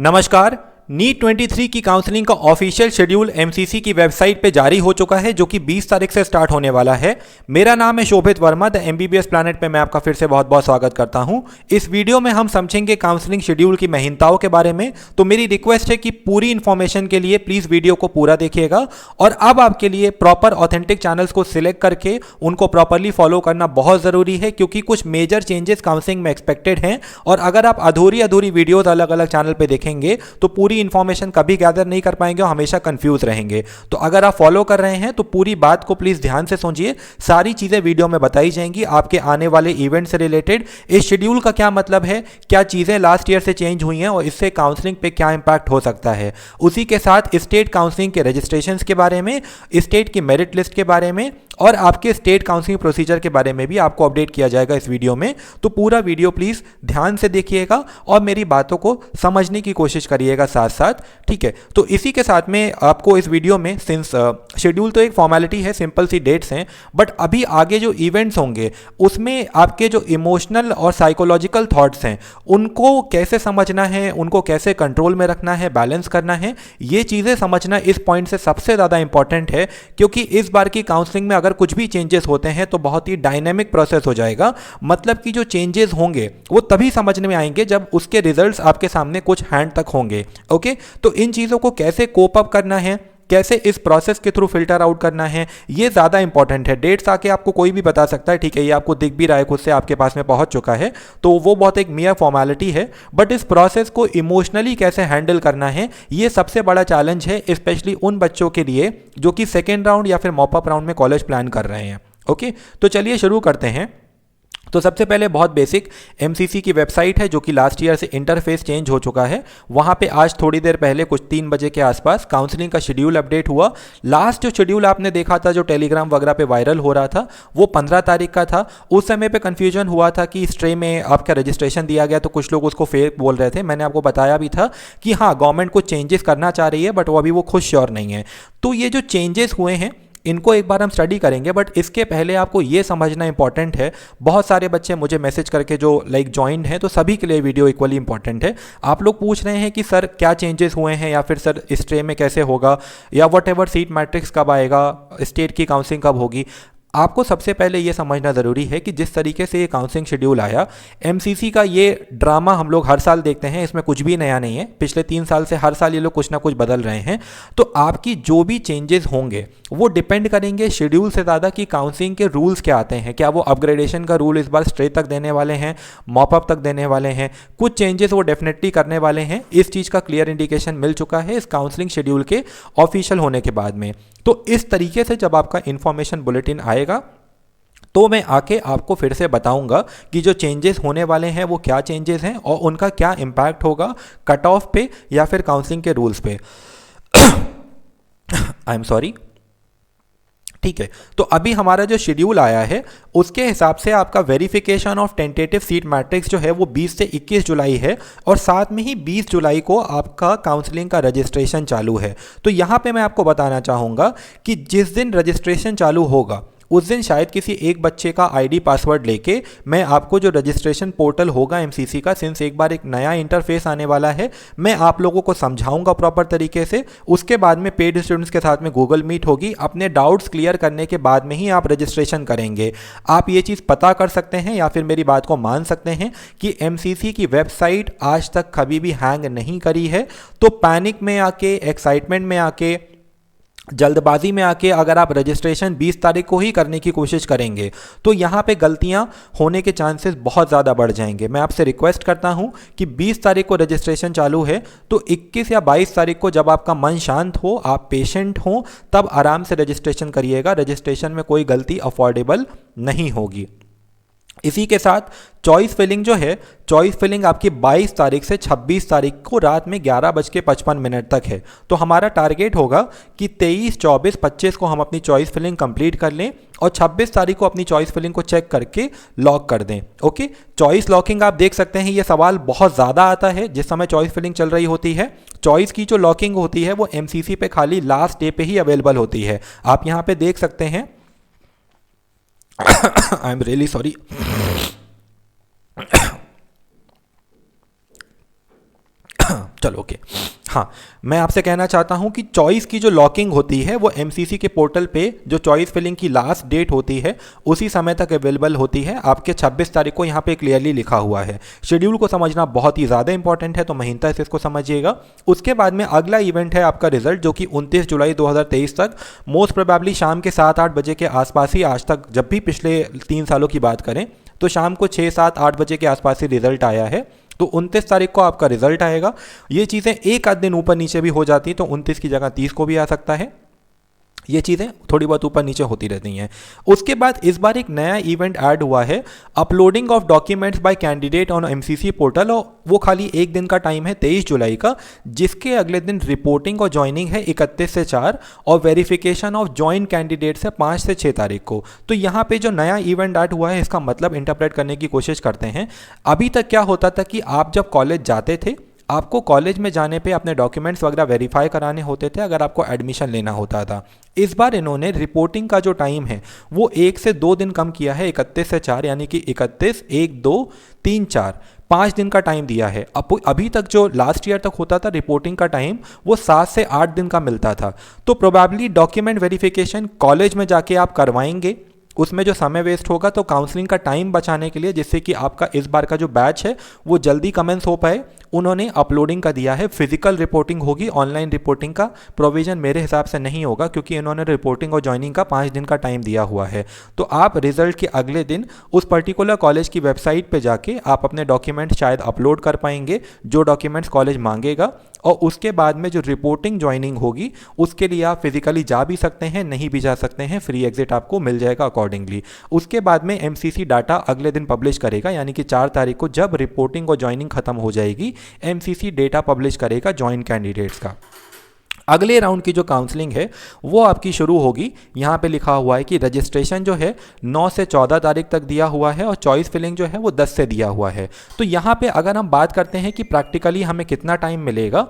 नमस्कार। नीट 23 की काउंसलिंग का ऑफिशियल शेड्यूल एमसीसी की वेबसाइट पे जारी हो चुका है, जो कि 20 तारीख से स्टार्ट होने वाला है। मेरा नाम है शोभित वर्मा। द एमबीबीएस प्लैनेट पे मैं आपका फिर से बहुत बहुत स्वागत करता हूं। इस वीडियो में हम समझेंगे काउंसलिंग शेड्यूल की महत्ताओं के बारे में। तो मेरी रिक्वेस्ट है कि पूरी इन्फॉर्मेशन के लिए प्लीज़ वीडियो को पूरा देखिएगा। और अब आपके लिए प्रॉपर ऑथेंटिक चैनल्स को सिलेक्ट करके उनको प्रॉपरली फॉलो करना बहुत ज़रूरी है, क्योंकि कुछ मेजर चेंजेस काउंसलिंग में एक्सपेक्टेड हैं। और अगर आप अधूरी अधूरी वीडियोज़ अलग अलग चैनल पर देखेंगे तो पूरी इंफॉर्मेशन कभी गैदर नहीं कर पाएंगे और हमेशा कंफ्यूज रहेंगे। तो अगर आप फॉलो कर रहे हैं तो पूरी बात को प्लीज ध्यान से समझिए। सारी चीजें वीडियो में बताई जाएंगी आपके आने वाले इवेंट से रिलेटेड। इस शेड्यूल का क्या मतलब है, क्या चीजें लास्ट ईयर से चेंज हुई हैं और इससे काउंसलिंग पे क्या इंपैक्ट हो सकता है। उसी के साथ स्टेट काउंसलिंग के रजिस्ट्रेशन के बारे में, स्टेट की मेरिट लिस्ट के बारे में और आपके स्टेट काउंसलिंग प्रोसीजर के बारे में भी आपको अपडेट किया जाएगा इस वीडियो में। तो पूरा वीडियो प्लीज ध्यान से देखिएगा और मेरी बातों को समझने की कोशिश करिएगा साथ साथ, ठीक है। तो इसी के साथ में आपको इस वीडियो में, सिंस शेड्यूल तो एक फॉर्मेलिटी है, सिंपल सी डेट्स हैं, बट अभी आगे जो इवेंट्स होंगे उसमें आपके जो इमोशनल और साइकोलॉजिकल थॉट्स हैं उनको कैसे समझना है, उनको कैसे कंट्रोल में रखना है, बैलेंस करना है, ये चीज़ें समझना इस पॉइंट से सबसे ज़्यादा इंपॉर्टेंट है। क्योंकि इस बार की काउंसलिंग में अगर कुछ भी चेंजेस होते हैं तो बहुत ही डायनेमिक प्रोसेस हो जाएगा। मतलब कि जो चेंजेस होंगे वो तभी समझ में आएंगे जब उसके रिजल्ट्स आपके सामने कुछ हैंड तक होंगे। ओके, तो इन चीज़ों को कैसे कोप अप करना है, कैसे इस प्रोसेस के थ्रू फिल्टर आउट करना है, ये ज़्यादा इंपॉर्टेंट है। डेट्स आके आपको कोई भी बता सकता है, ठीक है, ये आपको दिख भी रहा है, खुद से आपके पास में पहुंच चुका है, तो वो बहुत एक मियर फॉर्मेलिटी है। बट इस प्रोसेस को इमोशनली कैसे हैंडल करना है, ये सबसे बड़ा चैलेंज है, स्पेशली उन बच्चों के लिए जो कि सेकेंड राउंड या फिर मॉपअप राउंड में कॉलेज प्लान कर रहे हैं। ओके, तो चलिए शुरू करते हैं। तो सबसे पहले बहुत बेसिक एमसीसी की वेबसाइट है, जो कि लास्ट ईयर से इंटरफेस चेंज हो चुका है। वहाँ पे आज थोड़ी देर पहले कुछ 3 बजे के आसपास काउंसलिंग का शेड्यूल अपडेट हुआ। लास्ट जो शेड्यूल आपने देखा था, जो टेलीग्राम वगैरह पे वायरल हो रहा था, वो 15 तारीख का था। उस समय पे कन्फ्यूजन हुआ था कि स्ट्रे में आपका रजिस्ट्रेशन दिया गया, तो कुछ लोग उसको फेक बोल रहे थे। मैंने आपको बताया भी था कि हाँ, गवर्नमेंट कुछ चेंजेस करना चाह रही है, बट वो अभी वो खुद श्योर नहीं है। तो ये जो चेंजेस हुए हैं इनको एक बार हम स्टडी करेंगे, बट इसके पहले आपको ये समझना इंपॉर्टेंट है। बहुत सारे बच्चे मुझे मैसेज करके जो ज्वाइंड हैं, तो सभी के लिए वीडियो इक्वली इंपॉर्टेंट है। आप लोग पूछ रहे हैं कि सर क्या चेंजेस हुए हैं, या फिर सर स्ट्रे में कैसे होगा, या वट एवर सीट मैट्रिक्स कब आएगा, स्टेट की काउंसलिंग कब होगी। आपको सबसे पहले ये समझना ज़रूरी है कि जिस तरीके से ये काउंसलिंग शेड्यूल आया, एमसीसी का ये ड्रामा हम लोग हर साल देखते हैं, इसमें कुछ भी नया नहीं है। पिछले 3 साल से हर साल ये लोग कुछ ना कुछ बदल रहे हैं। तो आपकी जो भी चेंजेस होंगे वो डिपेंड करेंगे शेड्यूल से ज़्यादा कि काउंसलिंग के रूल्स क्या आते हैं। क्या वो अपग्रेडेशन का रूल इस बार स्ट्रेट तक देने वाले हैं, मॉपअप तक देने वाले हैं, कुछ चेंजेस वो डेफिनेटली करने वाले हैं। इस चीज़ का क्लियर इंडिकेशन मिल चुका है इस काउंसलिंग शेड्यूल के ऑफिशियल होने के बाद में। तो इस तरीके से जब आपका इंफॉर्मेशन बुलेटिन आएगा तो मैं आके आपको फिर से बताऊंगा कि जो चेंजेस होने वाले हैं वो क्या चेंजेस हैं और उनका क्या इम्पैक्ट होगा कट ऑफ पे या फिर काउंसलिंग के रूल्स पे। आई एम सॉरी, ठीक है। तो अभी हमारा जो शेड्यूल आया है उसके हिसाब से आपका verification of tentative seat matrix जो है वो 20 से 21 जुलाई है, और साथ में ही 20 जुलाई को आपका काउंसलिंग का रजिस्ट्रेशन चालू है। तो यहाँ पे मैं आपको बताना चाहूँगा कि जिस दिन रजिस्ट्रेशन चालू होगा उस दिन शायद किसी एक बच्चे का आईडी पासवर्ड लेके मैं आपको जो रजिस्ट्रेशन पोर्टल होगा एमसीसी का, सिंस एक बार एक नया इंटरफेस आने वाला है, मैं आप लोगों को समझाऊंगा प्रॉपर तरीके से। उसके बाद में पेड स्टूडेंट्स के साथ में गूगल मीट होगी। अपने डाउट्स क्लियर करने के बाद में ही आप रजिस्ट्रेशन करेंगे। आप ये चीज़ पता कर सकते हैं या फिर मेरी बात को मान सकते हैं कि एमसीसी की वेबसाइट आज तक कभी भी हैंग नहीं करी है। तो पैनिक में आके, एक्साइटमेंट में आके, जल्दबाजी में आके अगर आप रजिस्ट्रेशन 20 तारीख को ही करने की कोशिश करेंगे तो यहाँ पे गलतियाँ होने के चांसेस बहुत ज़्यादा बढ़ जाएंगे। मैं आपसे रिक्वेस्ट करता हूँ कि 20 तारीख को रजिस्ट्रेशन चालू है, तो 21 या 22 तारीख को जब आपका मन शांत हो, आप पेशेंट हो, तब आराम से रजिस्ट्रेशन करिएगा। रजिस्ट्रेशन में कोई गलती अफोर्डेबल नहीं होगी। इसी के साथ चॉइस फिलिंग जो है, चॉइस फिलिंग आपकी 22 तारीख से 26 तारीख को रात में 11:55 तक है। तो हमारा टारगेट होगा कि 23, 24, 25 को हम अपनी चॉइस फिलिंग कंप्लीट कर लें और 26 तारीख को अपनी चॉइस फिलिंग को चेक करके लॉक कर दें। ओके, चॉइस लॉकिंग आप देख सकते हैं, ये सवाल बहुत ज़्यादा आता है जिस समय चॉइस फिलिंग चल रही होती है। चॉइस की जो लॉकिंग होती है वो एमसीसी पे खाली लास्ट डे पे ही अवेलेबल होती है। आप यहाँ पे देख सकते हैं। I am really sorry. चलो ओके। हाँ, मैं आपसे कहना चाहता हूँ कि चॉइस की जो लॉकिंग होती है वो एमसीसी के पोर्टल पे जो चॉइस फिलिंग की लास्ट डेट होती है उसी समय तक अवेलेबल होती है। आपके 26 तारीख को यहाँ पे क्लियरली लिखा हुआ है। शेड्यूल को समझना बहुत ही ज़्यादा इंपॉर्टेंट है, तो महीनता से इसको समझिएगा। उसके बाद में अगला इवेंट है आपका रिजल्ट, जो कि 29 जुलाई 2023 तक मोस्ट प्रोबेबली शाम के 7-8 बजे के आसपास ही, आज तक जब भी पिछले 3 सालों की बात करें तो शाम को 6-7-8 बजे के आसपास ही रिजल्ट आया है। तो 29 तारीख को आपका रिजल्ट आएगा। ये चीज़ें एक आध दिन ऊपर नीचे भी हो जाती, तो 29 की जगह 30 को भी आ सकता है। ये चीज़ें थोड़ी बहुत ऊपर नीचे होती रहती हैं। उसके बाद इस बार एक नया इवेंट ऐड हुआ है, uploading of documents bye candidate on MCC portal, और वो खाली एक दिन का टाइम है 23 जुलाई का, जिसके अगले दिन रिपोर्टिंग और ज्वाइनिंग है 31 से 4 और वेरिफिकेशन ऑफ ज्वाइन कैंडिडेट से 5 से 6 तारीख को। तो यहाँ पे जो नया इवेंट ऐड हुआ है इसका मतलब इंटरप्रेट करने की कोशिश करते हैं। अभी तक क्या होता था कि आप जब कॉलेज जाते थे, आपको कॉलेज में जाने पे अपने डॉक्यूमेंट्स वगैरह वेरीफाई कराने होते थे अगर आपको एडमिशन लेना होता था। इस बार इन्होंने रिपोर्टिंग का जो टाइम है वो 1 से 2 दिन कम किया है, 31 से 4, यानी कि 31, 1, 2, 3, 4, 5 दिन का टाइम दिया है। अभी तक जो लास्ट ईयर तक होता था रिपोर्टिंग का टाइम वो 7 से 8 दिन का मिलता था। तो प्रोबेबली डॉक्यूमेंट वेरिफिकेशन कॉलेज में जाके आप करवाएंगे, उसमें जो समय वेस्ट होगा, तो काउंसलिंग का टाइम बचाने के लिए, जिससे कि आपका इस बार का जो बैच है वो जल्दी कमेंस हो पाए, उन्होंने अपलोडिंग का दिया है। फिजिकल रिपोर्टिंग होगी, ऑनलाइन रिपोर्टिंग का प्रोविजन मेरे हिसाब से नहीं होगा, क्योंकि इन्होंने रिपोर्टिंग और ज्वाइनिंग का 5 दिन का टाइम दिया हुआ है। तो आप रिजल्ट के अगले दिन उस पर्टिकुलर कॉलेज की वेबसाइट पे जाके आप अपने डॉक्यूमेंट्स शायद अपलोड कर पाएंगे, जो डॉक्यूमेंट्स कॉलेज मांगेगा, और उसके बाद में जो रिपोर्टिंग ज्वाइनिंग होगी उसके लिए आप फिजिकली जा भी सकते हैं, नहीं भी जा सकते हैं, फ्री एग्जिट आपको मिल जाएगा अकॉर्डिंगली। उसके बाद में एमसीसी डाटा अगले दिन पब्लिश करेगा, यानी कि 4 तारीख को जब रिपोर्टिंग और ज्वाइनिंग खत्म हो जाएगी, एमसीसी डेटा पब्लिश करेगा ज्वाइन कैंडिडेट्स का। अगले राउंड की जो काउंसलिंग है वो आपकी शुरू होगी। यहाँ पे लिखा हुआ है कि रजिस्ट्रेशन जो है 9 से 14 तारीख तक दिया हुआ है और चॉइस फिलिंग जो है वो 10 से दिया हुआ है। तो यहाँ पे अगर हम बात करते हैं कि प्रैक्टिकली हमें कितना टाइम मिलेगा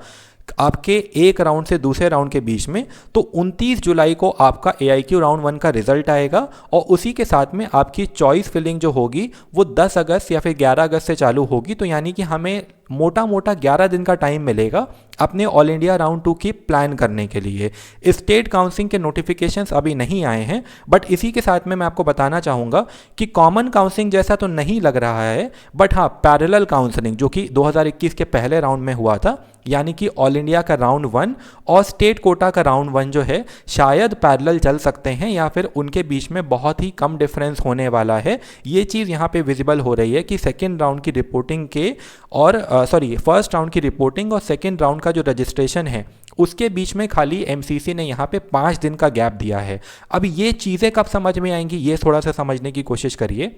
आपके एक राउंड से दूसरे राउंड के बीच में, तो 29 जुलाई को आपका AIQ राउंड 1 का रिजल्ट आएगा, और उसी के साथ में आपकी चॉइस फिलिंग जो होगी वो 10 अगस्त या फिर 11 अगस्त से चालू होगी। तो यानी कि हमें मोटा मोटा 11 दिन का टाइम मिलेगा अपने ऑल इंडिया राउंड 2 की प्लान करने के लिए। स्टेट काउंसलिंग के नोटिफिकेशंस अभी नहीं आए हैं, बट इसी के साथ में मैं आपको बताना चाहूँगा कि कॉमन काउंसलिंग जैसा तो नहीं लग रहा है, बट हाँ पैरेलल काउंसलिंग जो कि 2021 के पहले राउंड में हुआ था, यानी कि ऑल इंडिया का राउंड 1 और स्टेट कोटा का राउंड 1 जो है शायद पैरेलल चल सकते हैं, या फिर उनके बीच में बहुत ही कम डिफरेंस होने वाला है। ये चीज़ यहाँ पे विजिबल हो रही है कि सेकेंड राउंड की रिपोर्टिंग के और फर्स्ट राउंड की रिपोर्टिंग और सेकेंड राउंड का जो रजिस्ट्रेशन है उसके बीच में खाली एमसीसी ने यहाँ पे 5 दिन का गैप दिया है। अब ये चीज़ें कब समझ में आएंगी, ये थोड़ा सा समझने की कोशिश करिए।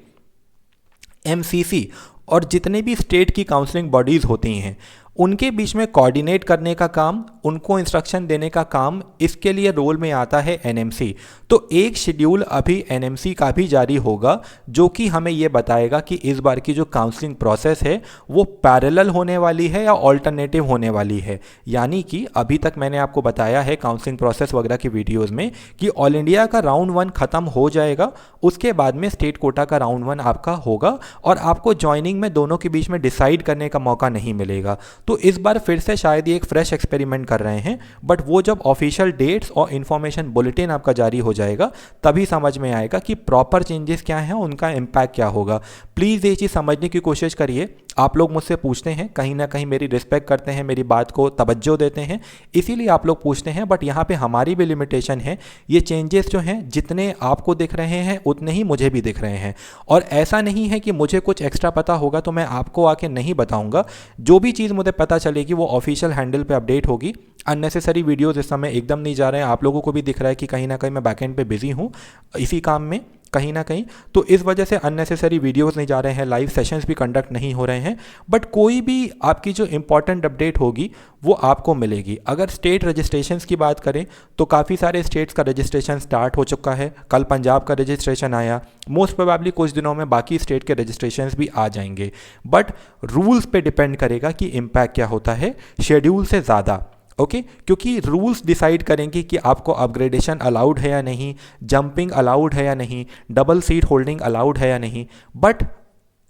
एमसीसी और जितने भी स्टेट की काउंसलिंग बॉडीज़ होती हैं उनके बीच में कोऑर्डिनेट करने का काम, उनको इंस्ट्रक्शन देने का काम, इसके लिए रोल में आता है एनएमसी। तो एक शेड्यूल अभी एनएमसी का भी जारी होगा जो कि हमें ये बताएगा कि इस बार की जो काउंसलिंग प्रोसेस है वो पैरेलल होने वाली है या ऑल्टरनेटिव होने वाली है। यानी कि अभी तक मैंने आपको बताया है काउंसलिंग प्रोसेस वगैरह की वीडियोस में कि ऑल इंडिया का राउंड 1 खत्म हो जाएगा, उसके बाद में स्टेट कोटा का राउंड 1 आपका होगा, और आपको ज्वाइनिंग में दोनों के बीच में डिसाइड करने का मौका नहीं मिलेगा। तो इस बार फिर से शायद ये एक फ्रेश एक्सपेरिमेंट कर रहे हैं, बट वो जब ऑफिशियल डेट्स और इन्फॉर्मेशन बुलेटिन आपका जारी हो जाएगा तभी समझ में आएगा कि प्रॉपर चेंजेस क्या हैं, उनका इम्पैक्ट क्या होगा। प्लीज़ ये चीज़ समझने की कोशिश करिए। आप लोग मुझसे पूछते हैं, कहीं ना कहीं मेरी रिस्पेक्ट करते हैं, मेरी बात को तवज्जो देते हैं, इसीलिए आप लोग पूछते हैं, बट यहाँ पे हमारी भी लिमिटेशन है। ये चेंजेस जो हैं जितने आपको दिख रहे हैं उतने ही मुझे भी दिख रहे हैं, और ऐसा नहीं है कि मुझे कुछ एक्स्ट्रा पता होगा तो मैं आपको आके नहीं बताऊंगा। जो भी चीज़ मुझे पता चलेगी वो ऑफिशियल हैंडल पे अपडेट होगी। अननेसेसरी वीडियोस इस समय एकदम नहीं जा रहे हैं। आप लोगों को भी दिख रहा है कि कहीं ना कहीं मैं बैकएंड पे बिजी हूँ इसी काम में कहीं ना कहीं, तो इस वजह से अननेसेसरी वीडियोस नहीं जा रहे हैं, लाइव सेशंस भी कंडक्ट नहीं हो रहे हैं। बट कोई भी आपकी जो इंपॉर्टेंट अपडेट होगी वो आपको मिलेगी। अगर स्टेट रजिस्ट्रेशंस की बात करें तो काफ़ी सारे स्टेट्स का रजिस्ट्रेशन स्टार्ट हो चुका है। कल पंजाब का रजिस्ट्रेशन आया, मोस्ट प्रोबेबली कुछ दिनों में बाकी स्टेट के रजिस्ट्रेशंस भी आ जाएंगे। बट रूल्स पे डिपेंड करेगा कि इम्पैक्ट क्या होता है शेड्यूल से ज़्यादा। ओके क्योंकि रूल्स डिसाइड करेंगे कि आपको अपग्रेडेशन अलाउड है या नहीं, जंपिंग अलाउड है या नहीं, डबल सीट होल्डिंग अलाउड है या नहीं, बट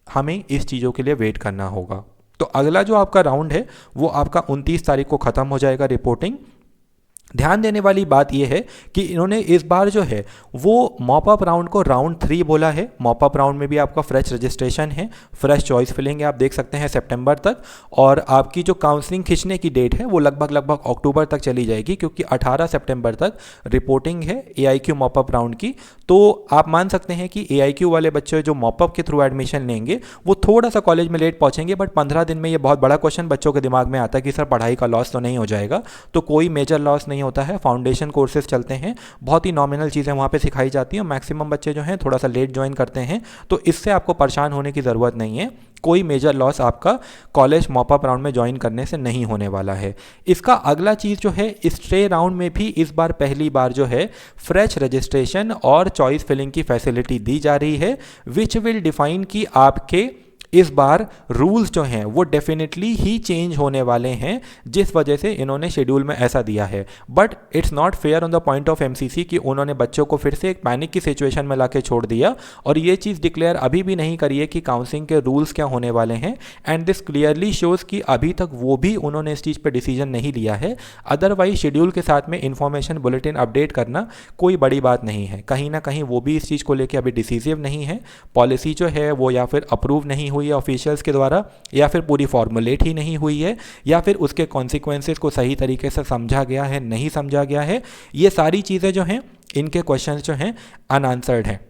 हमें इस चीज़ों के लिए वेट करना होगा। तो अगला जो आपका राउंड है वो आपका 29 तारीख को ख़त्म हो जाएगा रिपोर्टिंग। ध्यान देने वाली बात यह है कि इन्होंने इस बार जो है वो मॉप अप राउंड को राउंड 3 बोला है। मॉप अप राउंड में भी आपका फ्रेश रजिस्ट्रेशन है, फ्रेश चॉइस फिलिंग है, आप देख सकते हैं सितंबर तक। और आपकी जो काउंसलिंग खींचने की डेट है वो लगभग अक्टूबर तक चली जाएगी, क्योंकि 18 सितंबर तक रिपोर्टिंग है AIQ मॉप अप राउंड की। तो आप मान सकते हैं कि AIQ वाले बच्चे जो मॉप अप के थ्रू एडमिशन लेंगे वो थोड़ा सा कॉलेज में लेट पहुंचेंगे, बट 15 दिन में ये बहुत बड़ा क्वेश्चन बच्चों के दिमाग में आता है कि सर पढ़ाई का लॉस तो नहीं हो जाएगा। तो कोई मेजर लॉस नहीं होता है। फाउंडेशन कोर्सेज चलते हैं, बहुत ही नॉमिनल चीज़ें वहाँ पे सिखाई जाती हैं। मैक्सिमम बच्चे जो हैं थोड़ा सा लेट ज्वाइन करते हैं, तो इससे आपको परेशान होने की ज़रूरत नहीं है। कोई मेजर लॉस आपका कॉलेज मॉप अप राउंड में ज्वाइन करने से नहीं होने वाला है। इसका अगला चीज़ जो है, इस ट्रे राउंड में भी इस बार पहली बार जो है फ्रेश रजिस्ट्रेशन और चॉइस फिलिंग की फैसिलिटी दी जा रही है, विच विल डिफाइन कि आपके इस बार रूल्स जो हैं वो डेफिनेटली ही चेंज होने वाले हैं, जिस वजह से इन्होंने शेड्यूल में ऐसा दिया है। But it's not fair on the point of MCC कि उन्होंने बच्चों को फिर से एक पैनिक की सिचुएशन में लाके छोड़ दिया और ये चीज़ डिक्लेयर अभी भी नहीं करी है कि काउंसलिंग के रूल्स क्या होने वाले हैं। एंड दिस क्लियरली शोज़ कि अभी तक वो भी उन्होंने इस चीज़ पर डिसीजन नहीं लिया है। अदरवाइज शेड्यूल के साथ में इन्फॉर्मेशन बुलेटिन अपडेट करना कोई बड़ी बात नहीं है। कहीं ना कहीं वो भी इस चीज़ को लेकर अभी डिसीजिव नहीं है। पॉलिसी जो है वो या फिर अप्रूव नहीं हुई है ऑफिशियल्स के द्वारा, या फिर पूरी फॉर्मुलेट ही नहीं हुई है, या फिर उसके कॉन्सिक्वेंसेस को सही तरीके से समझा गया है, नहीं समझा गया है। ये सारी चीज़ें जो हैं, इनके क्वेश्चंस जो हैं अनआंसर्ड हैं।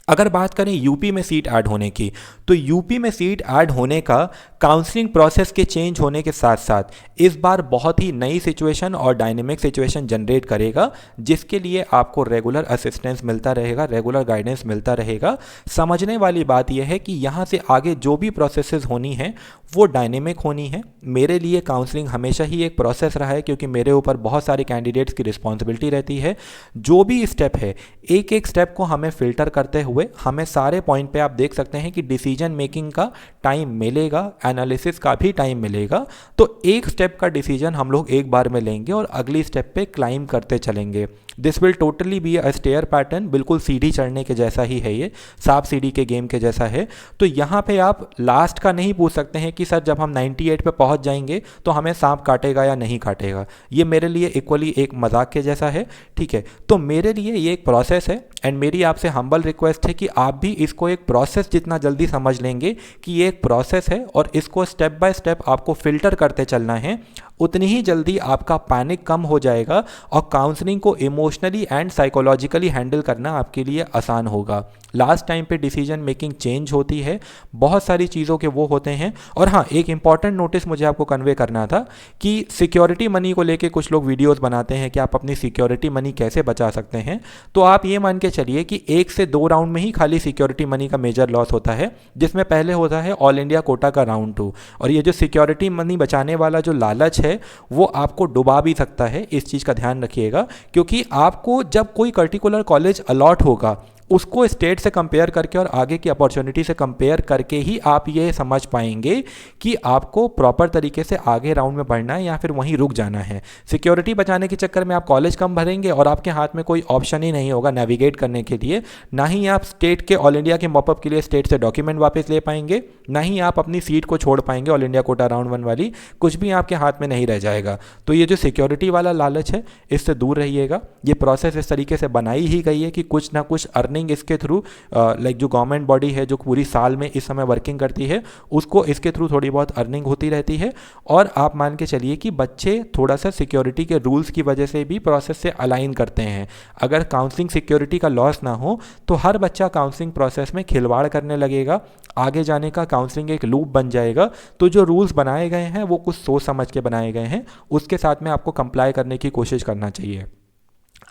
अगर बात करें यूपी में सीट ऐड होने की, तो यूपी में सीट ऐड होने का काउंसलिंग प्रोसेस के चेंज होने के साथ साथ इस बार बहुत ही नई सिचुएशन और डायनेमिक सिचुएशन जनरेट करेगा, जिसके लिए आपको रेगुलर असिस्टेंस मिलता रहेगा, रेगुलर गाइडेंस मिलता रहेगा। समझने वाली बात यह है कि यहाँ से आगे जो भी प्रोसेसेस होनी है वो डायनेमिक होनी है। मेरे लिए काउंसलिंग हमेशा ही एक प्रोसेस रहा है, क्योंकि मेरे ऊपर बहुत सारे कैंडिडेट्स की रिस्पॉन्सिबिलिटी रहती है। जो भी स्टेप है, एक एक स्टेप को हमें फिल्टर करते हुए हमें सारे पॉइंट पे आप देख सकते हैं कि डिसीजन मेकिंग का टाइम मिलेगा, एनालिसिस का भी टाइम मिलेगा। तो एक स्टेप का डिसीजन हम लोग एक बार में लेंगे और अगली स्टेप पे क्लाइम करते चलेंगे। This will totally be a stair pattern, बिल्कुल सीढ़ी चढ़ने के जैसा ही है, ये सांप सीढ़ी के गेम के जैसा है। तो यहाँ पे आप लास्ट का नहीं पूछ सकते हैं कि सर जब हम 98 पे पहुँच जाएंगे तो हमें सांप काटेगा या नहीं काटेगा। ये मेरे लिए इक्वली एक मजाक के जैसा है, ठीक है। तो मेरे लिए ये एक प्रोसेस है, एंड मेरी आपसे हम्बल रिक्वेस्ट है कि आप भी इसको एक प्रोसेस जितना जल्दी समझ लेंगे कि ये एक प्रोसेस है और इसको स्टेप बाय स्टेप आपको फिल्टर करते चलना है, उतनी ही जल्दी आपका पैनिक कम हो जाएगा और काउंसलिंग को इमोशनली एंड साइकोलॉजिकली हैंडल करना आपके लिए आसान होगा। लास्ट टाइम पे डिसीजन मेकिंग चेंज होती है, बहुत सारी चीज़ों के वो होते हैं। और हाँ, एक इंपॉर्टेंट नोटिस मुझे आपको कन्वे करना था कि सिक्योरिटी मनी को लेके कुछ लोग वीडियोस बनाते हैं कि आप अपनी सिक्योरिटी मनी कैसे बचा सकते हैं। तो आप ये मान के चलिए कि 1 से 2 राउंड में ही खाली सिक्योरिटी मनी का मेजर लॉस होता है, जिसमें पहले होता है ऑल इंडिया कोटा का राउंड 2। और ये जो सिक्योरिटी मनी बचाने वाला जो लालच है वो आपको डुबा भी सकता है। इस चीज़ का ध्यान रखिएगा, क्योंकि आपको जब कोई पर्टिकुलर कॉलेज अलॉट होगा उसको स्टेट से कंपेयर करके और आगे की अपॉर्चुनिटी से कंपेयर करके ही आप ये समझ पाएंगे कि आपको प्रॉपर तरीके से आगे राउंड में बढ़ना है या फिर वहीं रुक जाना है। सिक्योरिटी बचाने के चक्कर में आप कॉलेज कम भरेंगे और आपके हाथ में कोई ऑप्शन ही नहीं होगा नेविगेट करने के लिए। ना ही आप स्टेट के ऑल इंडिया के मॉपअप के लिए स्टेट से डॉक्यूमेंट वापस ले पाएंगे, ना ही आप अपनी सीट को छोड़ पाएंगे ऑल इंडिया कोटा राउंड 1 वाली, कुछ भी आपके हाथ में नहीं रह जाएगा। तो ये जो सिक्योरिटी वाला लालच है, इससे दूर रहिएगा। ये प्रोसेस इस तरीके से बनाई ही गई है कि कुछ ना कुछ अर्निंग इसके थ्रू, लाइक जो गवर्नमेंट बॉडी है जो पूरी साल में इस समय वर्किंग करती है, उसको इसके थ्रू थोड़ी बहुत अर्निंग होती रहती है। और आप मान के चलिए कि बच्चे थोड़ा सा सिक्योरिटी के रूल्स की वजह से भी प्रोसेस से अलाइन करते हैं। अगर काउंसलिंग सिक्योरिटी का लॉस ना हो तो हर बच्चा काउंसलिंग प्रोसेस में खिलवाड़ करने लगेगा, आगे जाने का काउंसलिंग एक लूप बन जाएगा। तो जो रूल्स बनाए गए हैं वो कुछ सोच समझ के बनाए गए हैं, उसके साथ में आपको कंप्लाई करने की कोशिश करना चाहिए।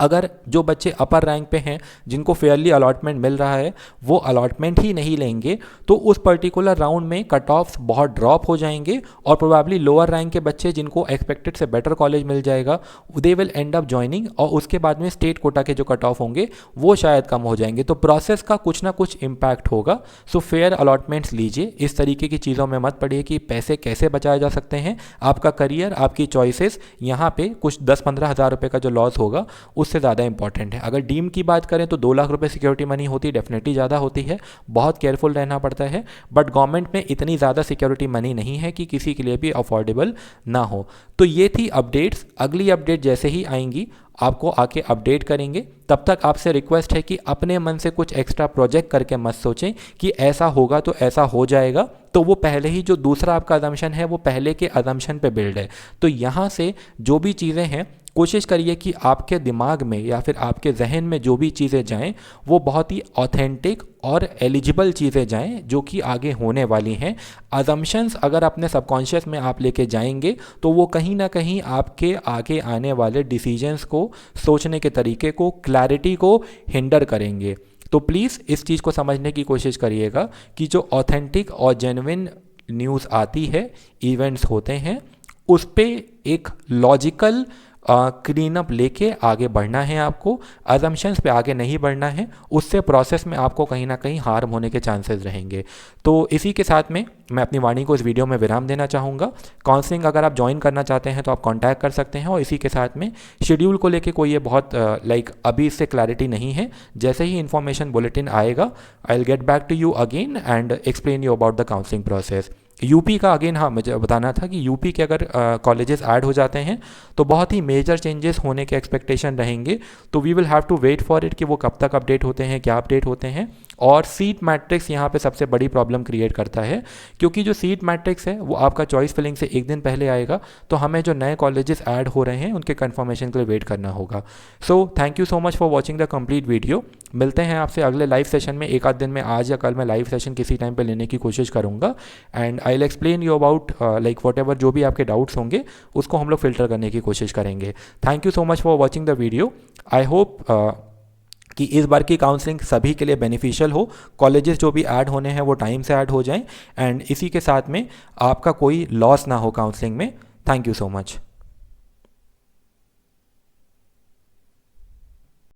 अगर जो बच्चे अपर रैंक पे हैं जिनको फेयरली अलॉटमेंट मिल रहा है वो अलॉटमेंट ही नहीं लेंगे तो उस पर्टिकुलर राउंड में कट ऑफ्स बहुत ड्रॉप हो जाएंगे और प्रोबेबली लोअर रैंक के बच्चे जिनको एक्सपेक्टेड से बेटर कॉलेज मिल जाएगा they will and up joining, और उसके बाद में स्टेट कोटा के जो कट ऑफ होंगे वो शायद कम हो जाएंगे। तो प्रोसेस का कुछ ना कुछ इम्पैक्ट होगा। सो फेयर अलॉटमेंट्स लीजिए, इस तरीके की चीज़ों में मत पड़िए कि पैसे कैसे बचाए जा सकते हैं। आपका करियर, आपकी चॉइसेस, यहाँ पे कुछ 10-15 हज़ार रुपये का जो लॉस होगा उससे ज़्यादा इंपॉर्टेंट है। अगर डीम की बात करें तो 2 लाख रुपए सिक्योरिटी मनी होती है, डेफिनेटली ज़्यादा होती है, बहुत केयरफुल रहना पड़ता है, बट गवर्नमेंट में इतनी ज़्यादा सिक्योरिटी मनी नहीं है कि किसी के लिए भी अफोर्डेबल ना हो। तो ये थी अपडेट्स। अगली अपडेट जैसे ही आएंगी आपको आके अपडेट करेंगे। तब तक आपसे रिक्वेस्ट है कि अपने मन से कुछ एक्स्ट्रा प्रोजेक्ट करके मत सोचें कि ऐसा होगा तो ऐसा हो जाएगा। तो वो पहले ही जो दूसरा आपका अजम्पशन है वो पहले के अजम्पशन पे बिल्ड है। तो यहाँ से जो भी चीज़ें हैं कोशिश करिए कि आपके दिमाग में या फिर आपके जहन में जो भी चीज़ें जाएं वो बहुत ही ऑथेंटिक और एलिजिबल चीज़ें जाएं जो कि आगे होने वाली हैं। अजम्पशंस अगर अपने सबकॉन्शियस में आप लेके जाएंगे तो वो कहीं ना कहीं आपके आगे आने वाले डिसीजंस को, सोचने के तरीके को, क्लैरिटी को हिंडर करेंगे। तो प्लीज़ इस चीज़ को समझने की कोशिश करिएगा कि जो ऑथेंटिक और जेन्युइन न्यूज़ आती है, इवेंट्स होते हैं, उस पर एक लॉजिकल क्लीन अप लेके आगे बढ़ना है आपको। अजम्पशंस पे आगे नहीं बढ़ना है, उससे प्रोसेस में आपको कहीं ना कहीं हार्म होने के चांसेस रहेंगे। तो इसी के साथ में मैं अपनी वाणी को इस वीडियो में विराम देना चाहूँगा। काउंसलिंग अगर आप ज्वाइन करना चाहते हैं तो आप कांटेक्ट कर सकते हैं। और इसी के साथ में शेड्यूल को लेके कोई ये बहुत अभी इससे क्लैरिटी नहीं है। जैसे ही इन्फॉर्मेशन बुलेटिन आएगा I will get back to you again and explain you about the counselling process. UP का अगेन हाँ मुझे बताना था कि यूपी के अगर कॉलेजेस ऐड हो जाते हैं तो बहुत ही मेजर चेंजेस होने के एक्सपेक्टेशन रहेंगे। तो we will have to wait for it कि वो कब तक अपडेट होते हैं, क्या अपडेट होते हैं। और सीट मैट्रिक्स यहाँ पे सबसे बड़ी प्रॉब्लम क्रिएट करता है, क्योंकि जो सीट मैट्रिक्स है वो आपका चॉइस फिलिंग से एक दिन पहले आएगा। तो हमें जो नए कॉलेजेस ऐड हो रहे हैं उनके कन्फर्मेशन के लिए वेट करना होगा। So thank you so much for watching the complete video. मिलते हैं आपसे अगले लाइव सेशन में। एक आध दिन में, आज या कल मैं लाइव सेशन किसी टाइम पे लेने की कोशिश करूँगा and I will explain you about what ever जो भी आपके डाउट्स होंगे उसको हम लोग फिल्टर करने की कोशिश करेंगे। Thank you so much for watching the video. I hope कि इस बार की काउंसलिंग सभी के लिए बेनिफिशियल हो, कॉलेजेस जो भी ऐड होने हैं वो टाइम से ऐड हो जाएं एंड इसी के साथ में आपका कोई लॉस ना हो काउंसलिंग में। Thank you so much.